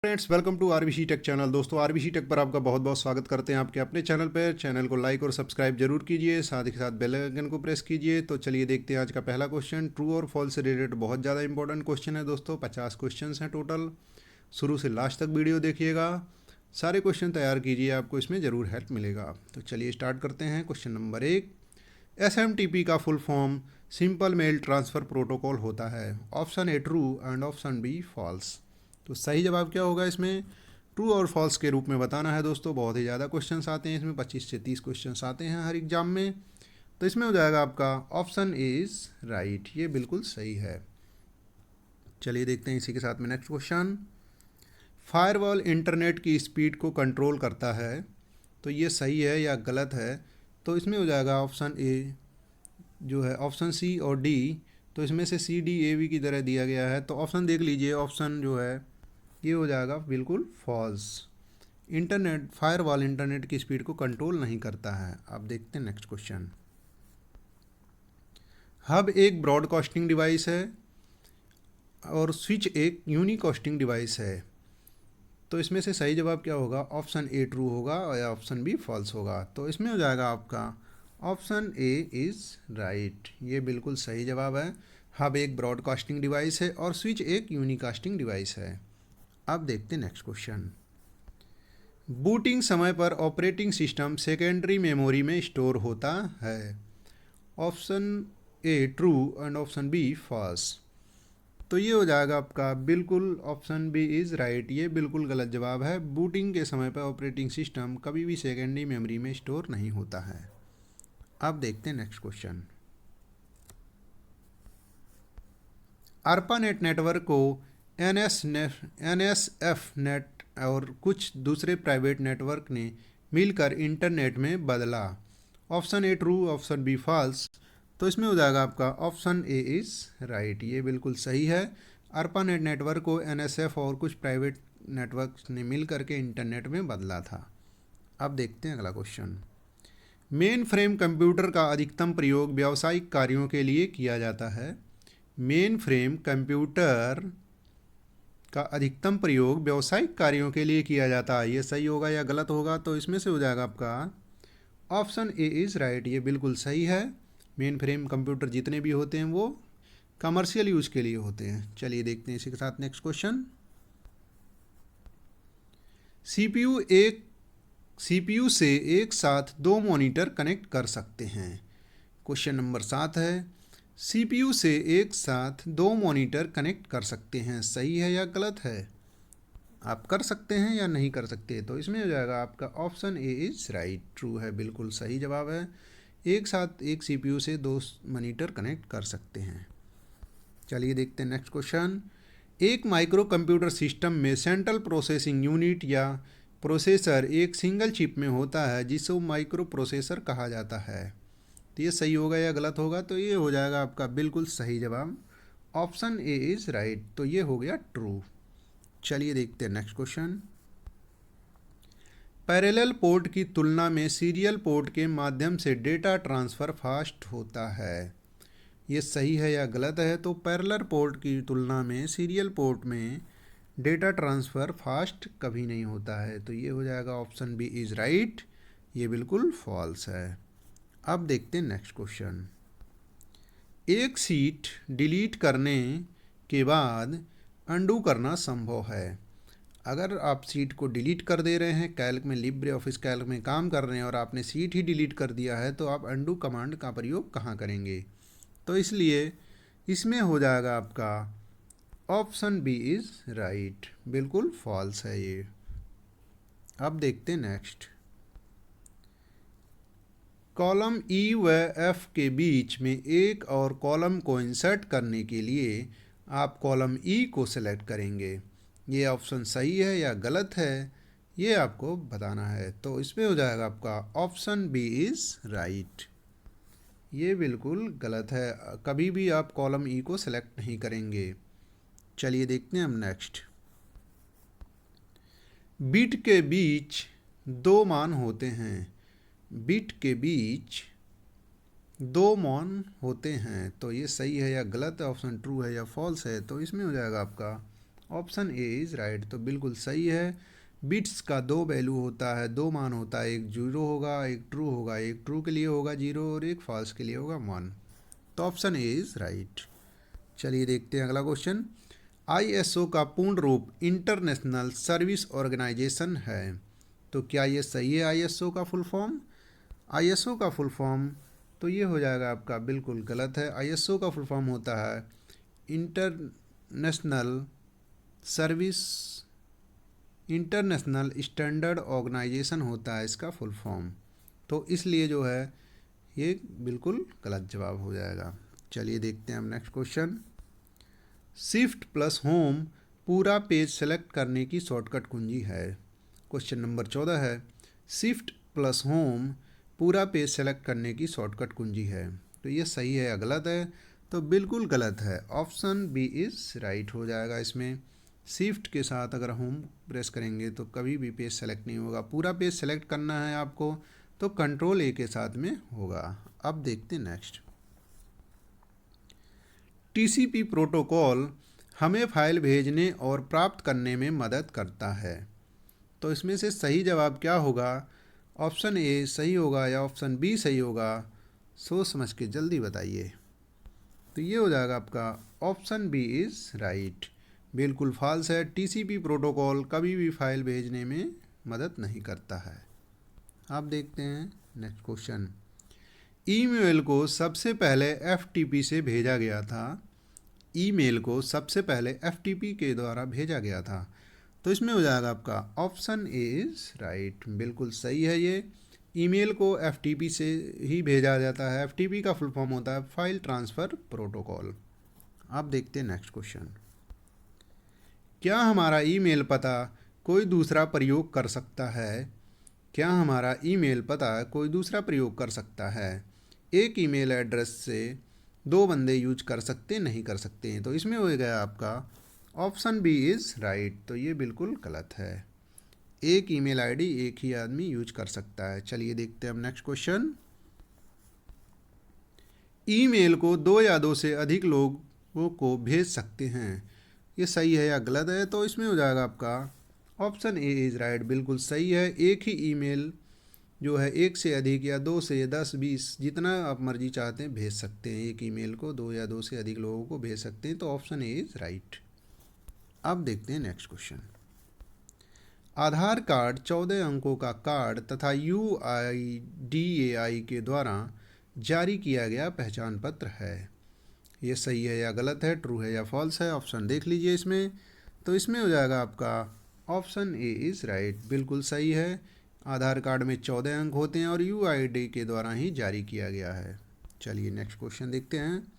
Friends, welcome to RBC tech channel. दोस्तों, RBC tech पर आपका बहुत बहुत स्वागत करते हैं आपके अपने चैनल पर। चैनल को लाइक और सब्सक्राइब जरूर कीजिए, साथ ही साथ बेल आइकन को प्रेस कीजिए। तो चलिए देखते हैं आज का पहला क्वेश्चन। ट्रू और फॉल्स से रिलेटेड बहुत ज़्यादा इंपॉर्टेंट क्वेश्चन है दोस्तों। 50 क्वेश्चन हैं टोटल। शुरू से लास्ट तक वीडियो देखिएगा, सारे क्वेश्चन तैयार कीजिए, आपको इसमें ज़रूर हेल्प मिलेगा। तो चलिए स्टार्ट करते हैं। क्वेश्चन नंबर 1, SMTP का full form simple mail transfer protocol होता है। Option A true and option B false. तो सही जवाब क्या होगा इसमें? ट्रू और फॉल्स के रूप में बताना है दोस्तों। बहुत ही ज़्यादा क्वेश्चंस आते हैं इसमें, 25 से 30 क्वेश्चंस आते हैं हर एग्जाम में। तो इसमें हो जाएगा आपका ऑप्शन ए इज़ राइट, ये बिल्कुल सही है। चलिए देखते हैं इसी के साथ में नेक्स्ट क्वेश्चन। फायरवॉल इंटरनेट की स्पीड को कंट्रोल करता है, तो ये सही है या गलत है? तो इसमें हो जाएगा ऑप्शन ए जो है, ऑप्शन सी और डी। तो इसमें से सी डी ए बी की तरह दिया गया है, तो ऑप्शन देख लीजिए। ऑप्शन जो है ये हो जाएगा बिल्कुल फॉल्स। इंटरनेट फायरवॉल इंटरनेट की स्पीड को कंट्रोल नहीं करता है। अब देखते हैं नेक्स्ट क्वेश्चन। हब एक ब्रॉडकास्टिंग डिवाइस है और स्विच एक यूनिकास्टिंग डिवाइस है। तो इसमें से सही जवाब क्या होगा? ऑप्शन ए ट्रू होगा या ऑप्शन बी फॉल्स होगा। तो इसमें हो जाएगा आपका ऑप्शन ए इज़ राइट, ये बिल्कुल सही जवाब है। हब एक ब्रॉडकास्टिंग डिवाइस है और स्विच एक यूनिकास्टिंग डिवाइस है। अब देखते हैं नेक्स्ट क्वेश्चन। बूटिंग समय पर ऑपरेटिंग सिस्टम सेकेंडरी मेमोरी में स्टोर होता है। Option A true and option B false. तो ये हो जाएगा आपका बिल्कुल ऑप्शन बी इज़ राइट, ये बिल्कुल गलत जवाब है। बूटिंग के समय पर ऑपरेटिंग सिस्टम कभी भी सेकेंडरी मेमोरी में स्टोर नहीं होता है। अब देखते हैं नेक्स्ट क्वेश्चन। ARPANET नेटवर्क को NSF नेट और कुछ दूसरे प्राइवेट नेटवर्क ने मिलकर इंटरनेट में बदला। Option A true, option B false. तो इसमें हो जाएगा आपका ऑप्शन ए इज़ राइट, ये बिल्कुल सही है। ARPANET नेटवर्क को NSF और कुछ प्राइवेट नेटवर्क ने मिल करके इंटरनेट में बदला था। अब देखते हैं अगला क्वेश्चन। मेन फ्रेम कंप्यूटर का अधिकतम प्रयोग व्यावसायिक कार्यों के लिए किया जाता है। मेन फ्रेम कंप्यूटर का अधिकतम प्रयोग व्यावसायिक कार्यों के लिए किया जाता है। ये सही होगा या गलत होगा? तो इसमें से हो जाएगा आपका ऑप्शन ए इज़ राइट, ये बिल्कुल सही है। मेन फ्रेम कंप्यूटर जितने भी होते हैं वो कमर्शियल यूज़ के लिए होते हैं। चलिए देखते हैं इसी के साथ नेक्स्ट क्वेश्चन। सीपीयू से एक साथ दो मॉनिटर कनेक्ट कर सकते हैं। क्वेश्चन नंबर 7 है, सीपीयू से एक साथ दो मॉनिटर कनेक्ट कर सकते हैं, सही है या गलत है? आप कर सकते हैं या नहीं कर सकते? तो इसमें हो जाएगा आपका option A is right, true है, बिल्कुल सही जवाब है। एक साथ एक सीपीयू से दो मॉनिटर कनेक्ट कर सकते हैं। चलिए देखते हैं नेक्स्ट क्वेश्चन। एक माइक्रो कंप्यूटर सिस्टम में सेंट्रल प्रोसेसिंग यूनिट या प्रोसेसर एक सिंगल चिप में होता है, जिसे माइक्रो प्रोसेसर कहा जाता है। तो ये सही होगा या गलत होगा? तो ये हो जाएगा आपका बिल्कुल सही जवाब, ऑप्शन ए इज़ राइट, तो ये हो गया ट्रू। चलिए देखते हैं नेक्स्ट क्वेश्चन। पैरेलल पोर्ट की तुलना में सीरियल पोर्ट के माध्यम से डेटा ट्रांसफ़र फास्ट होता है। ये सही है या गलत है? तो पैरेलल पोर्ट की तुलना में सीरियल पोर्ट में डेटा ट्रांसफ़र फास्ट कभी नहीं होता है। तो ये हो जाएगा ऑप्शन बी इज़ राइट, ये बिल्कुल फॉल्स है। अब देखते हैं नेक्स्ट क्वेश्चन। एक सीट डिलीट करने के बाद अंडू करना संभव है। अगर आप सीट को डिलीट कर दे रहे हैं, कैल्क में, लिब्रे ऑफिस कैल्क में काम कर रहे हैं और आपने सीट ही डिलीट कर दिया है, तो आप अंडू कमांड का प्रयोग कहाँ करेंगे? तो इसलिए इसमें हो जाएगा आपका ऑप्शन बी इज़ राइट, बिल्कुल फॉल्स है ये। अब देखते हैं नेक्स्ट। कॉलम ई व एफ के बीच में एक और कॉलम को इंसर्ट करने के लिए आप कॉलम ई को सेलेक्ट करेंगे। ये ऑप्शन सही है या गलत है, ये आपको बताना है। तो इसमें हो जाएगा आपका ऑप्शन बी इज़ राइट, ये बिल्कुल गलत है। कभी भी आप कॉलम ई को सेलेक्ट नहीं करेंगे। चलिए देखते हैं हम नेक्स्ट। बिट के बीच दो मान होते हैं। बिट के बीच दो मान होते हैं, तो ये सही है या गलत है? ऑप्शन ट्रू है या फॉल्स है? तो इसमें हो जाएगा आपका ऑप्शन ए इज़ राइट, तो बिल्कुल सही है। बिट्स का दो वैल्यू होता है, दो मान होता है, एक जीरो होगा एक ट्रू होगा, एक ट्रू के लिए होगा जीरो और एक फॉल्स के लिए होगा वन, तो ऑप्शन ए इज़ राइट। चलिए देखते हैं अगला क्वेश्चन। आईएसओ का पूर्ण रूप इंटरनेशनल सर्विस ऑर्गेनाइजेशन है, तो क्या ये सही है? आईएसओ का फुल फॉर्म, आईएसओ का फुल फॉर्म तो ये हो जाएगा आपका बिल्कुल गलत है। आईएसओ का फुल फॉर्म होता है international service, international standard organization होता है इसका फुल फॉर्म, तो इसलिए जो है ये बिल्कुल गलत जवाब हो जाएगा। चलिए देखते हैं हम next question. Shift plus home पूरा पेज सेलेक्ट करने की शॉर्टकट कुंजी है। क्वेश्चन नंबर 14 है, शिफ्ट प्लस होम पूरा पेज सेलेक्ट करने की शॉर्टकट कुंजी है, तो ये सही है या गलत है? तो बिल्कुल गलत है, ऑप्शन बी इज़ राइट हो जाएगा इसमें। शिफ्ट के साथ अगर होम प्रेस करेंगे तो कभी भी पेज सेलेक्ट नहीं होगा, पूरा पेज सेलेक्ट करना है आपको तो कंट्रोल ए के साथ में होगा। अब देखते हैं नेक्स्ट। टीसीपी प्रोटोकॉल हमें फाइल भेजने और प्राप्त करने में मदद करता है, तो इसमें से सही जवाब क्या होगा? ऑप्शन ए सही होगा या ऑप्शन बी सही होगा? सोच समझ के जल्दी बताइए। तो ये हो जाएगा आपका ऑप्शन बी इज़ राइट, बिल्कुल फॉल्स है। टीसीपी प्रोटोकॉल कभी भी फाइल भेजने में मदद नहीं करता है। अब देखते हैं नेक्स्ट क्वेश्चन। ईमेल को सबसे पहले एफटीपी से भेजा गया था, ईमेल को सबसे पहले एफटीपी के द्वारा भेजा गया था, तो इसमें हो जाएगा आपका ऑप्शन ए इज़ राइट, बिल्कुल सही है। ये ईमेल को एफटीपी से ही भेजा जाता है, एफटीपी का फुल फॉर्म होता है फाइल ट्रांसफ़र प्रोटोकॉल। अब देखते हैं नेक्स्ट क्वेश्चन। क्या हमारा ईमेल पता कोई दूसरा प्रयोग कर सकता है? क्या हमारा ईमेल पता कोई दूसरा प्रयोग कर सकता है? एक ईमेल एड्रेस से दो बंदे यूज कर सकते नहीं कर सकते हैं, तो इसमें हो गया आपका ऑप्शन बी इज़ राइट, तो ये बिल्कुल गलत है। एक ईमेल आईडी एक ही आदमी यूज कर सकता है। चलिए देखते हैं अब नेक्स्ट क्वेश्चन। ईमेल को दो या दो से अधिक लोगों को भेज सकते हैं, ये सही है या गलत है? तो इसमें हो जाएगा आपका ऑप्शन ए इज़ राइट, बिल्कुल सही है। एक ही ईमेल जो है एक से अधिक या दो से 10 20 जितना आप मर्जी चाहते हैं भेज सकते हैं, एक ईमेल को दो या दो से अधिक लोगों को भेज सकते हैं, तो ऑप्शन ए इज़ राइट। अब देखते हैं नेक्स्ट क्वेश्चन। आधार कार्ड 14 अंकों का कार्ड तथा UIDAI के द्वारा जारी किया गया पहचान पत्र है, ये सही है या गलत है? ट्रू है या फॉल्स है? ऑप्शन देख लीजिए इसमें, तो इसमें हो जाएगा आपका ऑप्शन ए इज़ राइट, बिल्कुल सही है। आधार कार्ड में 14 अंक होते हैं और UID के द्वारा ही जारी किया गया है। चलिए नेक्स्ट क्वेश्चन देखते हैं।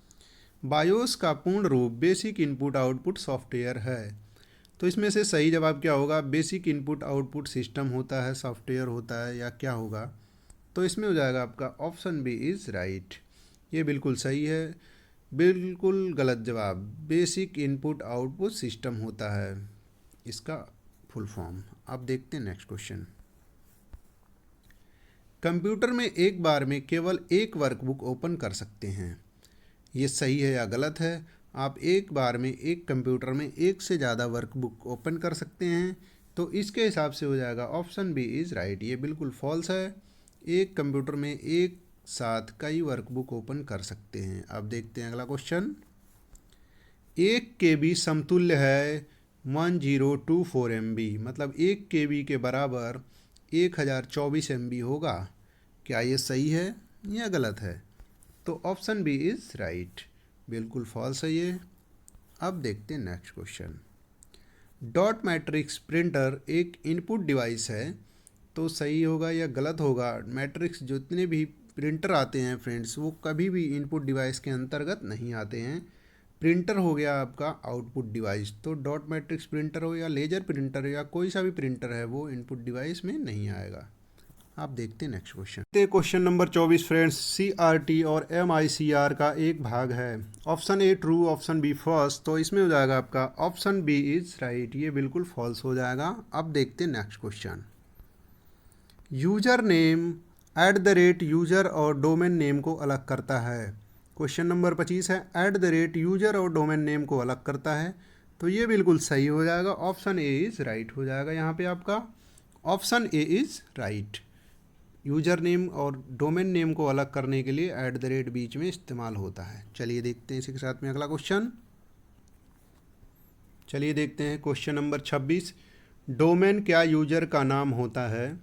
बायोस का पूर्ण रूप बेसिक इनपुट आउटपुट सॉफ्टवेयर है, तो इसमें से सही जवाब क्या होगा? बेसिक इनपुट आउटपुट सिस्टम होता है, सॉफ्टवेयर होता है या क्या होगा? तो इसमें हो जाएगा आपका ऑप्शन बी इज़ राइट, ये बिल्कुल सही है। बिल्कुल गलत जवाब, बेसिक इनपुट आउटपुट सिस्टम होता है इसका फुल फॉर्म। अब देखते हैं नेक्स्ट क्वेश्चन। कंप्यूटर में एक बार में केवल एक वर्कबुक ओपन कर सकते हैं, ये सही है या गलत है? आप एक बार में एक कंप्यूटर में एक से ज़्यादा वर्कबुक ओपन कर सकते हैं, तो इसके हिसाब से हो जाएगा ऑप्शन बी इज़ राइट, ये बिल्कुल फॉल्स है। एक कंप्यूटर में एक साथ कई वर्कबुक ओपन कर सकते हैं। अब देखते हैं अगला क्वेश्चन। 1 KB समतुल्य है 1024 MB, मतलब 1 KB के बराबर 1024 MB होगा, क्या ये सही है या गलत है? तो ऑप्शन बी इज़ राइट, बिल्कुल फॉल्स है ये। अब देखते हैं next question. Dot matrix printer एक इनपुट डिवाइस है, तो सही होगा या गलत होगा? मैट्रिक्स जितने भी प्रिंटर आते हैं फ्रेंड्स, वो कभी भी इनपुट डिवाइस के अंतर्गत नहीं आते हैं। प्रिंटर हो गया आपका आउटपुट डिवाइस, तो डॉट मैट्रिक्स प्रिंटर हो या लेजर प्रिंटर या कोई सा भी प्रिंटर है वो इनपुट डिवाइस में नहीं आएगा। आप देखते हैं next question. Question number 24 friends, CRT और MICR का एक भाग है। Option A true, option B false, तो इसमें हो जाएगा आपका ऑप्शन बी इज राइट, ये बिल्कुल फॉल्स हो जाएगा। अब देखते हैं next question. User name @ user और डोमेन नेम को अलग करता है। क्वेश्चन नंबर 25 है, @ यूजर और डोमेन नेम को अलग करता है, तो ये बिल्कुल सही हो जाएगा, ऑप्शन ए इज़ राइट हो जाएगा यहाँ पे आपका, option A is right. User name और डोमेन नेम को अलग करने के लिए @ बीच में इस्तेमाल होता है। चलिए देखते हैं इसी के साथ में अगला क्वेश्चन। चलिए देखते हैं क्वेश्चन नंबर 26। डोमेन क्या यूजर का नाम होता है?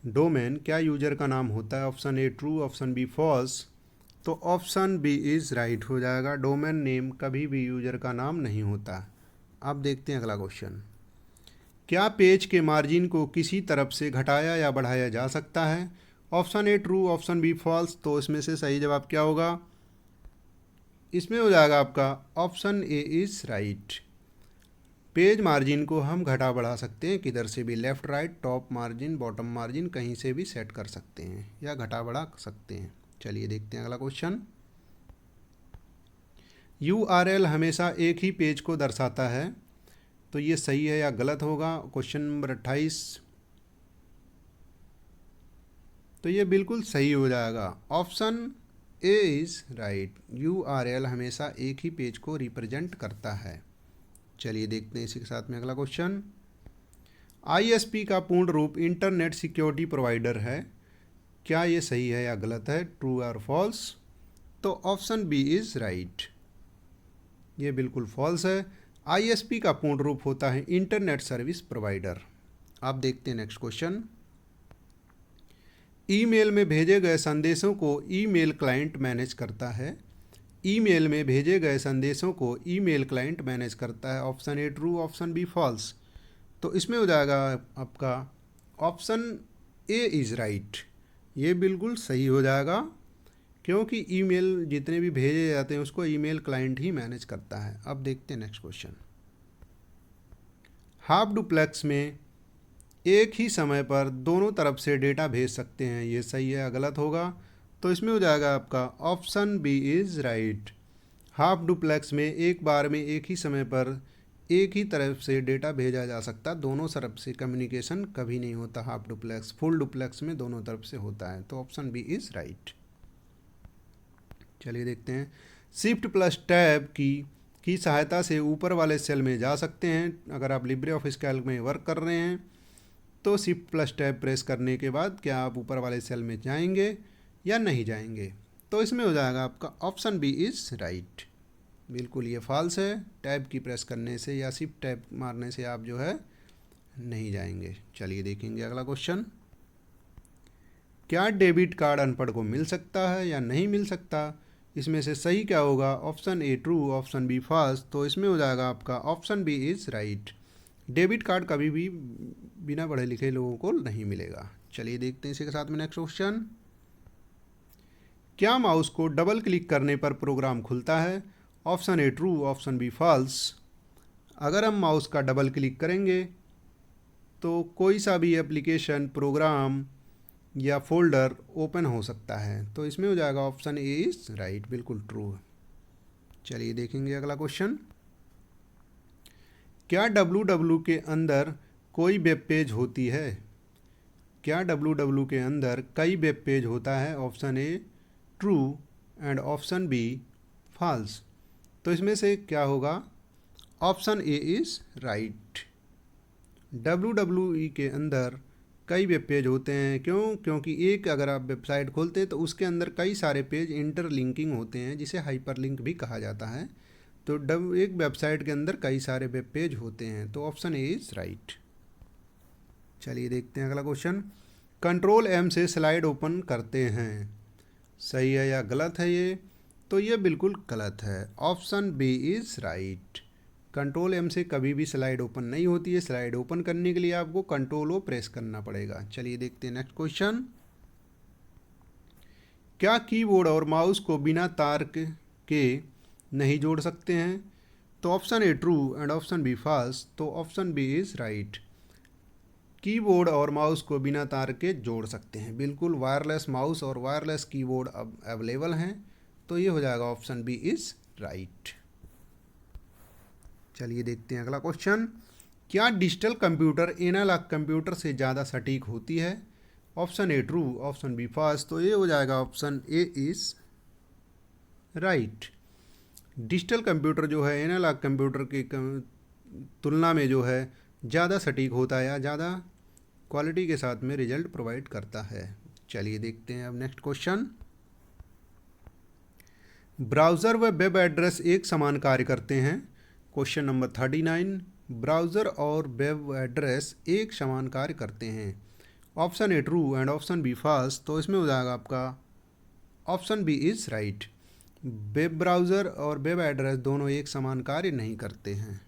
डोमेन क्या यूजर का नाम होता है? Option A true, option B false. तो ऑप्शन बी इज़ राइट हो जाएगा, डोमेन नेम कभी भी यूजर का नाम नहीं होता। अब देखते हैं अगला क्वेश्चन। क्या पेज के मार्जिन को किसी तरफ से घटाया या बढ़ाया जा सकता है? Option A true, option B false. तो इसमें से सही जवाब क्या होगा? इसमें हो जाएगा आपका option A is right. Page margin को हम घटा बढ़ा सकते हैं किधर से भी, left right, top margin, bottom margin, कहीं से भी सेट कर सकते हैं या घटा बढ़ा सकते हैं। चलिए देखते हैं अगला क्वेश्चन। URL हमेशा एक ही पेज को दर्शाता है, तो ये सही है या गलत होगा? Question number 28। तो ये बिल्कुल सही हो जाएगा, option A is right. URL हमेशा एक ही पेज को रिप्रेजेंट करता है। चलिए देखते हैं इसी के साथ में अगला क्वेश्चन। ISP का पूर्ण रूप इंटरनेट सिक्योरिटी प्रोवाइडर है, क्या ये सही है या गलत है? ट्रू और फॉल्स? तो ऑप्शन बी इज़ राइट, ये बिल्कुल फॉल्स है। ISP का पूर्ण रूप होता है इंटरनेट सर्विस प्रोवाइडर। आप देखते हैं नेक्स्ट क्वेश्चन। ईमेल में भेजे गए संदेशों को ईमेल क्लाइंट मैनेज करता है। ईमेल में भेजे गए संदेशों को ईमेल क्लाइंट मैनेज करता है। Option A true, option B false. तो इसमें हो जाएगा आपका ऑप्शन ए इज़ राइट, ये बिल्कुल सही हो जाएगा, क्योंकि ईमेल जितने भी भेजे जाते हैं उसको ईमेल क्लाइंट ही मैनेज करता है। अब देखते हैं नेक्स्ट क्वेश्चन। हाफ डुप्लेक्स में एक ही समय पर दोनों तरफ से डेटा भेज सकते हैं, ये सही है या गलत होगा? तो इसमें हो जाएगा आपका option B is right. Half duplex में एक बार में एक ही समय पर एक ही तरफ से डेटा भेजा जा सकता, दोनों तरफ से कम्युनिकेशन कभी नहीं होता हाफ डुप्लेक्स। फुल डुप्लेक्स में दोनों तरफ से होता है, तो ऑप्शन बी इज़ राइट। चलिए देखते हैं। शिफ्ट प्लस टैब की सहायता से ऊपर वाले सेल में जा सकते हैं। अगर आप लिब्रे ऑफिस कैल्क में वर्क कर रहे हैं तो शिफ्ट प्लस टैब प्रेस करने के बाद क्या आप ऊपर वाले सेल में जाएंगे या नहीं जाएंगे? तो इसमें हो जाएगा आपका ऑप्शन बी इज़ राइट, बिल्कुल ये फॉल्स है। टैब की प्रेस करने से या शिफ्ट टैब मारने से आप जो है नहीं जाएंगे। चलिए देखेंगे अगला क्वेश्चन। क्या डेबिट कार्ड अनपढ़ को मिल सकता है या नहीं मिल सकता? इसमें से सही क्या होगा? Option A true, option B false. तो इसमें हो जाएगा आपका option B is right, debit card कभी भी बिना पढ़े लिखे लोगों को नहीं मिलेगा। चलिए देखते हैं इसी के साथ में नेक्स्ट क्वेश्चन। क्या माउस को डबल क्लिक करने पर प्रोग्राम खुलता है? Option A true, option B false. अगर हम माउस का डबल क्लिक करेंगे तो कोई सा भी एप्लीकेशन, प्रोग्राम या फोल्डर ओपन हो सकता है, तो इसमें हो जाएगा ऑप्शन ए इज़ राइट, बिल्कुल ट्रू है। चलिए देखेंगे अगला क्वेश्चन। क्या www के अंदर कोई वेब पेज होती है? क्या www के अंदर कई वेब पेज होता है? Option A true and option B false. तो इसमें से क्या होगा? Option A is right, WWE के अंदर कई वेब पेज होते हैं। क्यों? क्योंकि एक अगर आप वेबसाइट खोलते हैं तो उसके अंदर कई सारे पेज इंटरलिंकिंग होते हैं, जिसे हाइपरलिंक भी कहा जाता है। तो एक वेबसाइट के अंदर कई सारे वेब पेज होते हैं, तो ऑप्शन ए इज़ राइट। चलिए देखते हैं अगला क्वेश्चन। कंट्रोल एम से स्लाइड ओपन करते हैं, सही है या गलत है ये? तो ये बिल्कुल गलत है, option B is right. Control M से कभी भी स्लाइड ओपन नहीं होती है। स्लाइड ओपन करने के लिए आपको कंट्रोल ओ प्रेस करना पड़ेगा। चलिए देखते हैं नेक्स्ट क्वेश्चन। क्या कीबोर्ड और माउस को बिना तार के नहीं जोड़ सकते हैं? तो option A true and option B false. तो option B is right, keyboard और माउस को बिना तार के जोड़ सकते हैं, बिल्कुल वायरलेस माउस और वायरलेस कीबोर्ड अब अवेलेबल हैं। तो ये हो जाएगा ऑप्शन बी इज़ राइट। चलिए देखते हैं अगला क्वेश्चन। क्या डिजिटल कंप्यूटर एनालॉग कंप्यूटर से ज़्यादा सटीक होती है? Option A true, option B false. तो ये हो जाएगा option A is right. Digital computer जो है एनालॉग कंप्यूटर के तुलना में जो है ज़्यादा सटीक होता है या ज़्यादा क्वालिटी के साथ में रिजल्ट प्रोवाइड करता है। चलिए देखते हैं अब नेक्स्ट क्वेश्चन। ब्राउज़र व वेब एड्रेस एक समान कार्य करते हैं। क्वेश्चन नंबर 39, ब्राउज़र और वेब एड्रेस एक समान कार्य करते हैं। Option A true and option B false, तो इसमें हो जाएगा आपका option B is right. Web browser और वेब एड्रेस दोनों एक समान कार्य नहीं करते हैं।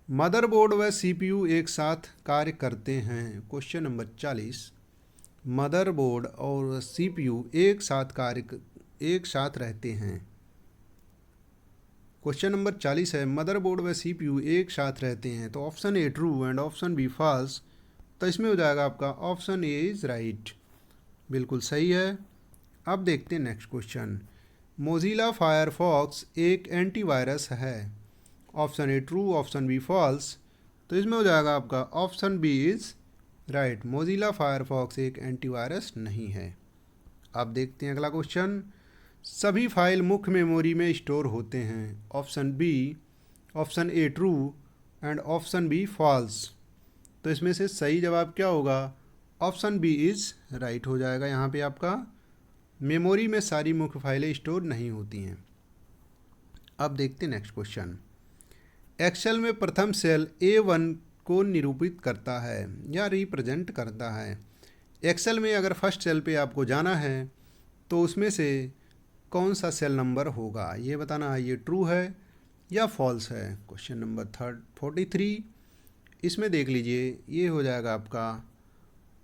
मदरबोर्ड व सीपीयू एक साथ कार्य करते हैं। क्वेश्चन नंबर 40, मदरबोर्ड और सीपीयू एक साथ रहते हैं। क्वेश्चन नंबर 40 है, मदरबोर्ड व सीपीयू एक साथ रहते हैं, तो option A true and option B false, तो इसमें हो जाएगा आपका ऑप्शन ए इज़ राइट, बिल्कुल सही है। अब देखते हैं नेक्स्ट क्वेश्चन। मोज़िला फायरफॉक्स एक एंटीवायरस है। Option A true, option B false, तो इसमें हो जाएगा आपका option B is right. Mozilla Firefox एक एंटीवायरस नहीं है। अब देखते हैं अगला क्वेश्चन। सभी फाइल मुख्य मेमोरी में स्टोर होते हैं। Option B, option A true and option B false, तो इसमें से सही जवाब क्या होगा? ऑप्शन बी इज़ राइट हो जाएगा। यहाँ पे आपका मेमोरी में सारी मुख्य फाइलें स्टोर नहीं होती हैं। अब देखते हैं नेक्स्ट क्वेश्चन। एक्सेल में प्रथम सेल A1 को निरूपित करता है या रिप्रेजेंट करता है। एक्सेल में अगर फर्स्ट सेल पे आपको जाना है तो उसमें से कौन सा सेल नंबर होगा ये बताना है, ये ट्रू है या फॉल्स है। क्वेश्चन नंबर 43, इसमें देख लीजिए, ये हो जाएगा आपका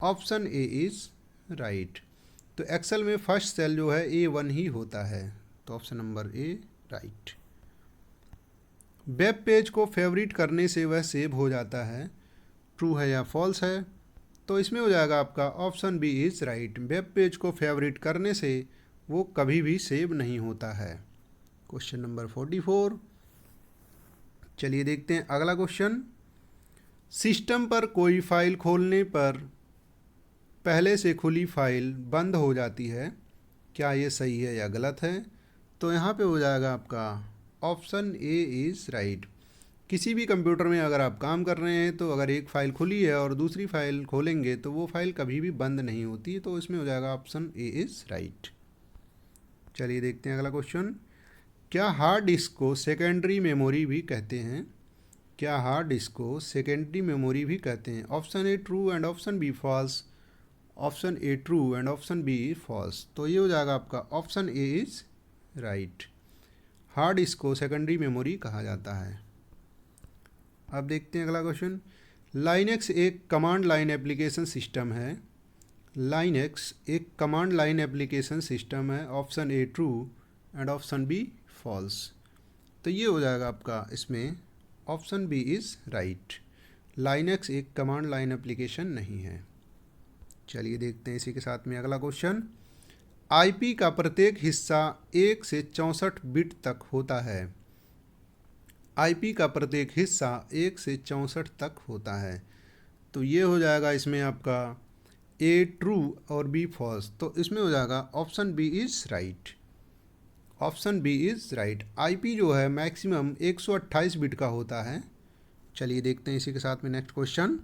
ऑप्शन ए इज़ राइट। तो एक्सेल में फर्स्ट सेल जो है A1 ही होता है, तो option number A right. Web page को फेवरेट करने से वह सेव हो जाता है, ट्रू है या फॉल्स है, तो इसमें हो जाएगा आपका option B is right. Web page को फेवरेट करने से वो कभी भी सेव नहीं होता है। क्वेश्चन नंबर 44, चलिए देखते हैं अगला क्वेश्चन। सिस्टम पर कोई फाइल खोलने पर पहले से खुली फाइल बंद हो जाती है, क्या ये सही है या गलत है? तो यहाँ पे हो जाएगा आपका ऑप्शन ए इज़ राइट। किसी भी कंप्यूटर में अगर आप काम कर रहे हैं तो अगर एक फ़ाइल खुली है और दूसरी फ़ाइल खोलेंगे तो वो फ़ाइल कभी भी बंद नहीं होती, तो इसमें हो जाएगा ऑप्शन ए इज़ राइट। चलिए देखते हैं अगला क्वेश्चन। क्या हार्ड डिस्क को सेकेंडरी मेमोरी भी कहते हैं? क्या हार्ड डिस्क को सेकेंडरी मेमोरी भी कहते हैं? Option A true and option B false, option A true and option B false, तो ये हो जाएगा आपका option A is right. Hard disk को सेकेंडरी मेमोरी कहा जाता है। अब देखते हैं अगला क्वेश्चन। लाइनेक्स एक कमांड लाइन एप्लीकेशन सिस्टम है। लाइनेक्स एक कमांड लाइन एप्लीकेशन सिस्टम है। Option A true and option B false, तो ये हो जाएगा आपका इसमें option B is right. Linux एक कमांड लाइन एप्लीकेशन नहीं है। चलिए देखते हैं इसी के साथ में अगला क्वेश्चन। आईपी का प्रत्येक हिस्सा 1 से 64 बिट तक होता है। आईपी का प्रत्येक हिस्सा 1 से 64 तक होता है, तो ये हो जाएगा इसमें आपका ए ट्रू और बी फॉल्स, तो इसमें हो जाएगा option B is right. Option B is right. IP जो है मैक्सिमम 128 बिट का होता है। चलिए देखते हैं इसी के साथ में नेक्स्ट क्वेश्चन।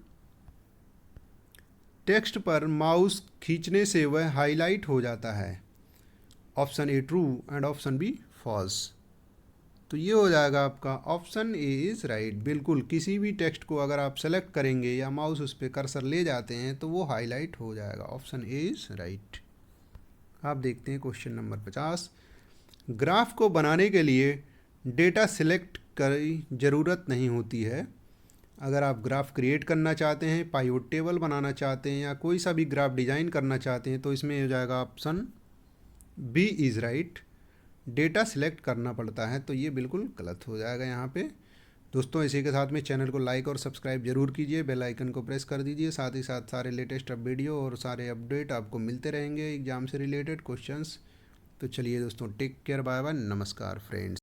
टेक्स्ट पर माउस खींचने से वह हाईलाइट हो जाता है। Option A true and option B false, तो ये हो जाएगा आपका ऑप्शन ए इज़ राइट। बिल्कुल किसी भी टेक्स्ट को अगर आप सेलेक्ट करेंगे या माउस उस पर कर्सर ले जाते हैं तो वो हाईलाइट हो जाएगा। Option A is right. आप देखते हैं क्वेश्चन नंबर 50। ग्राफ को बनाने के लिए डेटा सिलेक्ट की ज़रूरत नहीं होती है। अगर आप ग्राफ क्रिएट करना चाहते हैं, पाइवट टेबल बनाना चाहते हैं या कोई सा भी ग्राफ डिज़ाइन करना चाहते हैं, तो इसमें हो जाएगा option B is right. Data select करना पड़ता है, तो ये बिल्कुल गलत हो जाएगा यहाँ पे। दोस्तों इसी के साथ में चैनल को लाइक और सब्सक्राइब जरूर कीजिए, बेल आइकन को प्रेस कर दीजिए। साथ ही साथ सारे लेटेस्ट वीडियो और सारे अपडेट आपको मिलते रहेंगे एग्जाम से रिलेटेड क्वेश्चंस। तो चलिए दोस्तों, टेक केयर, बाय बाय, नमस्कार फ्रेंड्स।